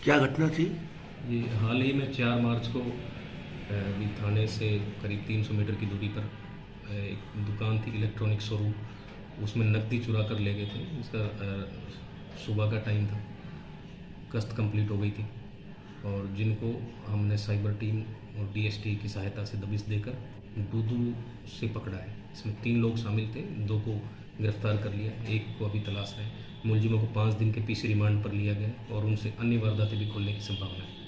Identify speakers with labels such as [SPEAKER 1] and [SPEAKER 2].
[SPEAKER 1] क्या घटना थी?
[SPEAKER 2] ये हाल ही में 4 मार्च को अभी थाने से करीब 300 मीटर की दूरी पर एक दुकान थी, इलेक्ट्रॉनिक शोरूम। उसमें नकदी चुरा कर ले गए थे। इसका सुबह का टाइम था, गश्त कंप्लीट हो गई थी और जिनको हमने साइबर टीम और डीएसटी की सहायता से दबिश देकर दूदू से पकड़ा है। इसमें 3 लोग शामिल थे, 2 को गिरफ्तार कर लिया, 1 को अभी तलाश है। मुलजिमों को 5 दिन के पीसी रिमांड पर लिया गया और उनसे अन्य वारदातें भी खोलने की संभावना है।